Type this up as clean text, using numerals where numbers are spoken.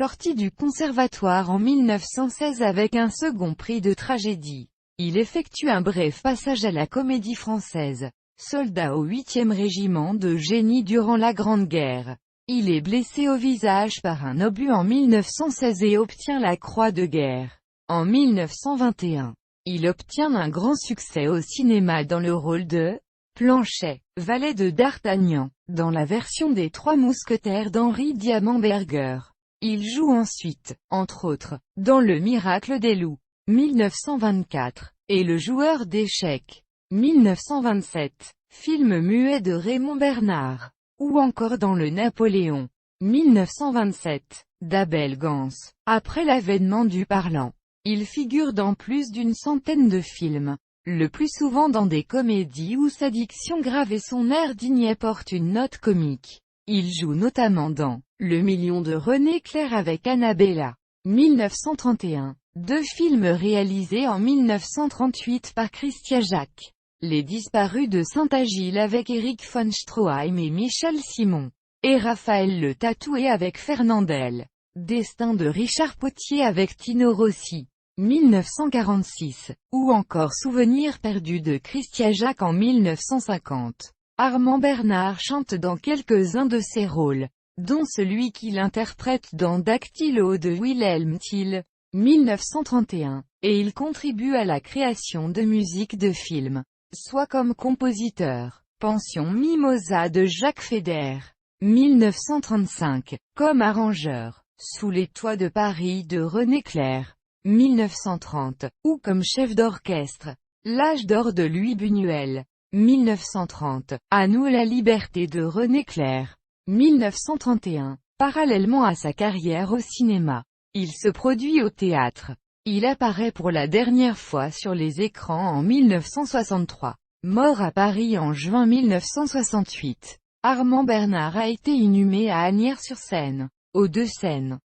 sorti du conservatoire en 1916 avec un second prix de tragédie. Il effectue un bref passage à la Comédie-Française. Soldat au 8e régiment de génie durant la Grande Guerre. Il est blessé au visage par un obus en 1916 et obtient la Croix de guerre. En 1921, il obtient un grand succès au cinéma dans le rôle de Planchet, valet de D'Artagnan, dans la version des Trois Mousquetaires d'Henri Diamantberger. Il joue ensuite, entre autres, dans Le Miracle des loups, 1924, et Le joueur d'échecs, 1927, film muet de Raymond Bernard, ou encore dans Le Napoléon, 1927, d'Abel Gance. Après l'avènement du parlant, il figure dans plus d'une centaine de films, le plus souvent dans des comédies où sa diction grave et son air digne portent une note comique. Il joue notamment dans Le Million de René Clair avec Annabella, 1931, deux films réalisés en 1938 par Christian Jacques. Les Disparus de Saint-Agile avec Éric von Stroheim et Michel Simon, et Raphaël le Tatoué avec Fernandel. Destin de Richard Potier avec Tino Rossi, 1946, ou encore Souvenirs perdus de Christian Jacques en 1950. Armand Bernard chante dans quelques-uns de ses rôles, dont celui qu'il interprète dans Dactylo de Wilhelm Tell, 1931, et il contribue à la création de musique de film, soit comme compositeur, Pension Mimosa de Jacques Feder, 1935, comme arrangeur, Sous les toits de Paris de René Clair, 1930, ou comme chef d'orchestre, L'âge d'or de Louis Buñuel, 1930, À nous la liberté de René Clair, 1931, parallèlement à sa carrière au cinéma. Il se produit au théâtre. Il apparaît pour la dernière fois sur les écrans en 1963. Mort à Paris en juin 1968. Armand Bernard a été inhumé à Asnières-sur-Seine, aux Deux-Sènes.